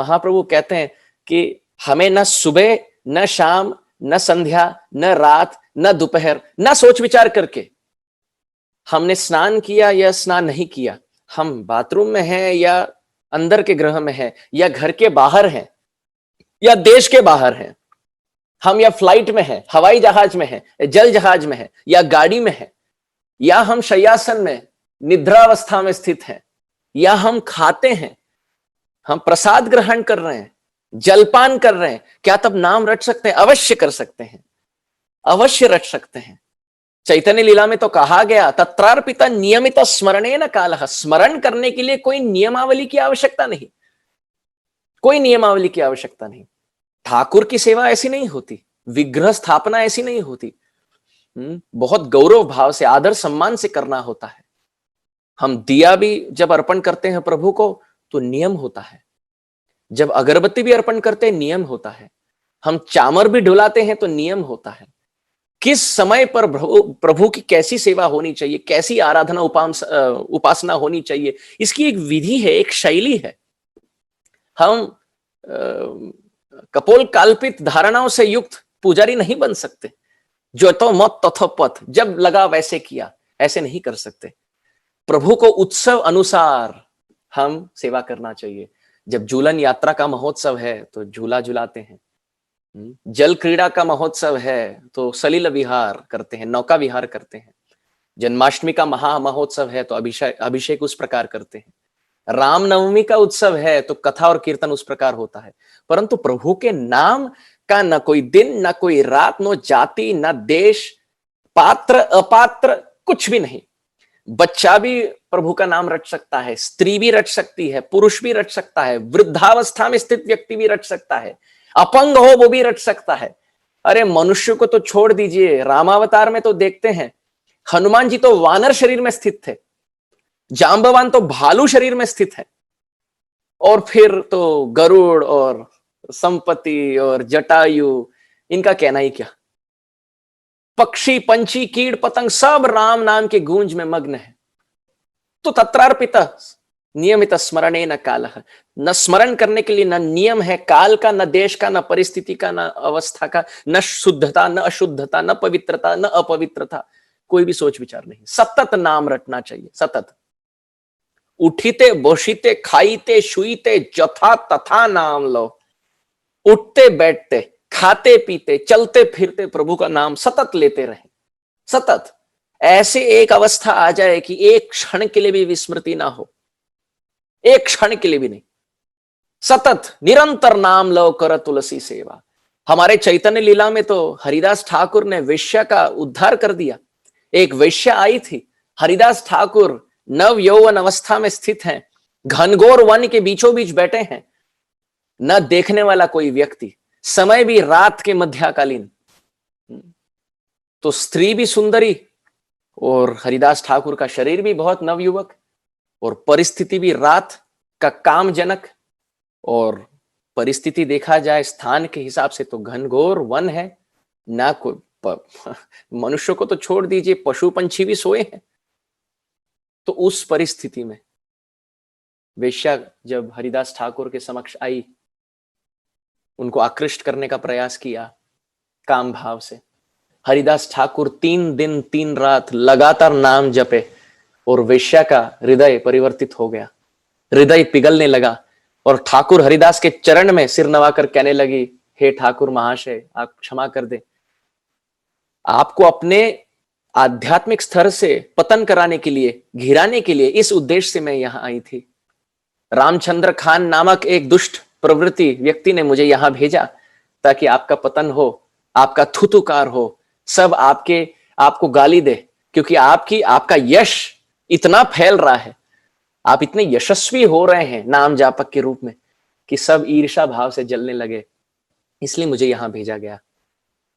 महाप्रभु कहते हैं कि हमें न सुबह, न शाम, न संध्या, न रात, न दोपहर, न सोच विचार करके हमने स्नान किया या स्नान नहीं किया, हम बाथरूम में हैं या अंदर के गृह में हैं या घर के बाहर हैं या देश के बाहर हैं, हम या फ्लाइट में हैं, हवाई जहाज में हैं, जल जहाज में हैं या गाड़ी में हैं, या हम शय्यासन में निद्रावस्था में स्थित हैं, या हम खाते हैं, हम प्रसाद ग्रहण कर रहे हैं, जलपान कर रहे हैं, क्या तब नाम रट सकते हैं? अवश्य कर सकते हैं, अवश्य रट सकते हैं। चैतन्य लीला में तो कहा गया, तत्रार्पिता नियमित स्मरणेन कालः, स्मरण करने के लिए कोई नियमावली की आवश्यकता नहीं, कोई नियमावली की आवश्यकता नहीं। ठाकुर की सेवा ऐसी नहीं होती, विग्रह स्थापना ऐसी नहीं होती, बहुत गौरव भाव से, आदर सम्मान से करना होता है। हम दिया भी जब अर्पण करते हैं प्रभु को तो नियम होता है, जब अगरबत्ती भी अर्पण करते हैं नियम होता है, हम चामर भी ढुलाते हैं तो नियम होता है। किस समय पर प्रभु की कैसी सेवा होनी चाहिए, कैसी आराधना उपासना होनी चाहिए, इसकी एक विधि है, एक शैली है। हम कपोल काल्पित धारणाओं से युक्त पुजारी नहीं बन सकते, जो तो मत तथो पथ, जब लगा वैसे किया, ऐसे नहीं कर सकते। प्रभु को उत्सव अनुसार हम सेवा करना चाहिए। जब झूलन यात्रा का महोत्सव है तो झूला झुलाते हैं, जल क्रीड़ा का महोत्सव है तो सलिल विहार करते हैं, नौका विहार करते हैं, जन्माष्टमी का महा महोत्सव है तो अभिषेक उस प्रकार करते हैं, रामनवमी का उत्सव है तो कथा और कीर्तन उस प्रकार होता है। परंतु प्रभु के नाम का न कोई दिन, न कोई रात, न जाति, न देश, पात्र अपात्र, कुछ भी नहीं। बच्चा भी प्रभु का नाम रट सकता है, स्त्री भी रट सकती है, पुरुष भी रट सकता है, वृद्धावस्था में स्थित व्यक्ति भी रट सकता है, अपंग हो वो भी रट सकता है। अरे मनुष्य को तो छोड़ दीजिए, रामावतार में तो देखते हैं हनुमान जी तो वानर शरीर में स्थित थे, जांबवान तो भालू शरीर में स्थित है, और फिर तो गरुड़ और संपत्ति और जटायु, इनका कहना ही क्या। पक्षी पंछी कीड़ पतंग सब राम नाम के गूंज में मग्न है। तो तत्रार्पित नियमित स्मरणे न काल, न स्मरण करने के लिए न नियम है काल का, न देश का, न परिस्थिति का, न अवस्था का, न शुद्धता, न अशुद्धता, न पवित्रता, न अपवित्रता, कोई भी सोच विचार नहीं। सतत नाम रटना चाहिए, सतत। उठीते बोशीते खाईते शुईते जथा तथा नाम लो। उठते बैठते, खाते पीते, चलते फिरते प्रभु का नाम सतत लेते रहे, सतत। ऐसे एक अवस्था आ जाए कि एक क्षण के लिए भी विस्मृति ना हो, एक क्षण के लिए भी नहीं, सतत निरंतर नाम लो कर तुलसी सेवा। हमारे चैतन्य लीला में तो हरिदास ठाकुर ने वेश्या का उद्धार कर दिया। एक वेश्या आई थी, हरिदास ठाकुर नव यौवन अवस्था में स्थित हैं, घनघोर वन के बीचों बीच बैठे हैं, न देखने वाला कोई व्यक्ति, समय भी रात के मध्याकालीन, तो स्त्री भी सुंदरी और हरिदास ठाकुर का शरीर भी बहुत नवयुवक, और परिस्थिति भी रात का कामजनक, और परिस्थिति देखा जाए स्थान के हिसाब से तो घनघोर वन है, ना कोई मनुष्य को तो छोड़ दीजिए, पशु पंछी भी सोए हैं। तो उस परिस्थिति में वेश्या जब हरिदास ठाकुर के समक्ष आई, उनको आकृष्ट करने का प्रयास किया काम भाव से। हरिदास ठाकुर 3 दिन 3 रात लगातार नाम जपे और वेश्या का हृदय परिवर्तित हो गया, हृदय पिघलने लगा, और ठाकुर हरिदास के चरण में सिर नवाकर कहने लगी, हे ठाकुर महाशय, आप क्षमा कर दे, आपको अपने आध्यात्मिक स्तर से पतन कराने के लिए, घिराने के लिए, इस उद्देश्य से मैं यहां आई थी। रामचंद्र खान नामक एक दुष्ट प्रवृत्ति व्यक्ति ने मुझे यहां भेजा ताकि आपका पतन हो, आपका थुथुकार हो, सब आपको गाली दे, क्योंकि आपका यश इतना फैल रहा है, आप इतने यशस्वी हो रहे हैं नाम जापक के रूप में कि सब ईर्षा भाव से जलने लगे, इसलिए मुझे यहां भेजा गया।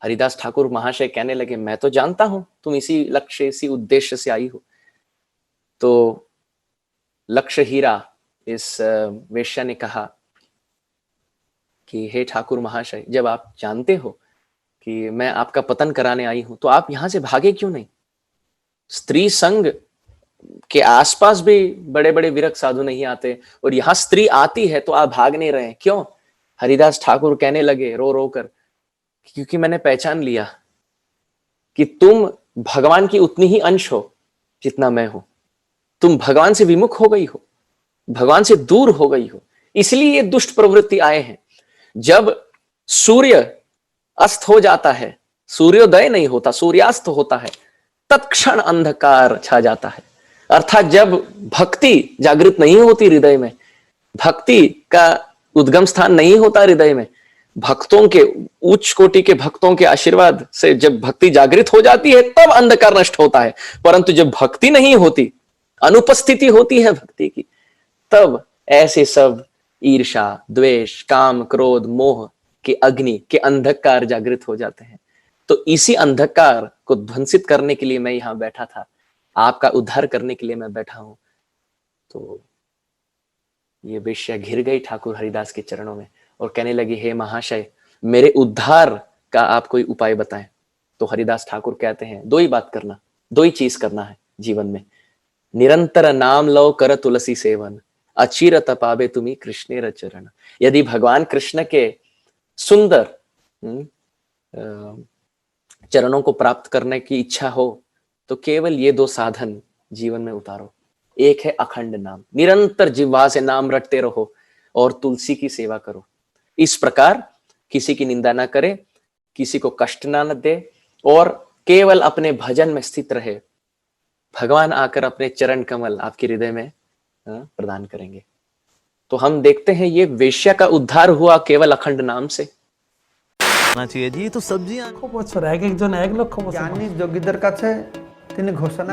हरिदास ठाकुर महाशय कहने लगे, मैं तो जानता हूं तुम इसी लक्ष्य, इसी उद्देश्य से आई हो। तो लक्ष्य हीरा इस वेश्या ने कहा कि हे ठाकुर महाशय, जब आप जानते हो कि मैं आपका पतन कराने आई हूं तो आप यहां से भागे क्यों नहीं? स्त्री संग के आसपास भी बड़े बड़े विरक्त साधु नहीं आते, और यहां स्त्री आती है तो आप भाग नहीं रहे, क्यों? हरिदास ठाकुर कहने लगे रो रो कर, क्योंकि मैंने पहचान लिया कि तुम भगवान की उतनी ही अंश हो जितना मैं हूं। तुम भगवान से विमुख हो गई हो, भगवान से दूर हो गई हो, इसलिए ये दुष्ट प्रवृत्ति आए हैं। जब सूर्य अस्त हो जाता है, सूर्योदय नहीं होता, सूर्यास्त होता है, तत्क्षण अंधकार छा जाता है। अर्थात जब भक्ति जागृत नहीं होती हृदय में, भक्ति का उद्गम स्थान नहीं होता हृदय में, भक्तों के, उच्च कोटि के भक्तों के आशीर्वाद से जब भक्ति जागृत हो जाती है तब अंधकार नष्ट होता है। परंतु जब भक्ति नहीं होती, अनुपस्थिति होती है भक्ति की, तब ऐसे सब ईर्षा, द्वेष, काम, क्रोध, मोह के अग्नि के अंधकार जागृत हो जाते हैं। तो इसी अंधकार को ध्वंसित करने के लिए मैं यहां बैठा था, आपका उद्धार करने के लिए मैं बैठा हूं। तो ये वेश्या घिर गई ठाकुर हरिदास के चरणों में और कहने लगी, हे महाशय, मेरे उद्धार का आप कोई उपाय बताएं। तो हरिदास ठाकुर कहते हैं, दो ही बात करना, दो ही चीज करना है जीवन में, निरंतर नाम लो कर तुलसी सेवन, अचिर तपाबे तुम्ही कृष्णेर चरण। यदि भगवान कृष्ण के सुंदर चरणों को प्राप्त करने की इच्छा हो तो केवल ये दो साधन जीवन में उतारो। एक है अखंड नाम, निरंतर जिह्वा से नाम रटते रहो और तुलसी की सेवा करो। इस प्रकार किसी की निंदा ना करे, किसी को कष्ट ना दे और केवल अपने भजन में स्थित रहे। भगवान आकर अपने चरण कमल आपके हृदय में प्रदान करेंगे। तो हम देखते हैं ये वेश्या का उद्धार हुआ केवल अखंड नाम से। चाहिए जी, तो सब्जियां এক একজন 1 লক্ষ বছর জ্ঞানী যোগীদের কাছে তিনি ঘোষণা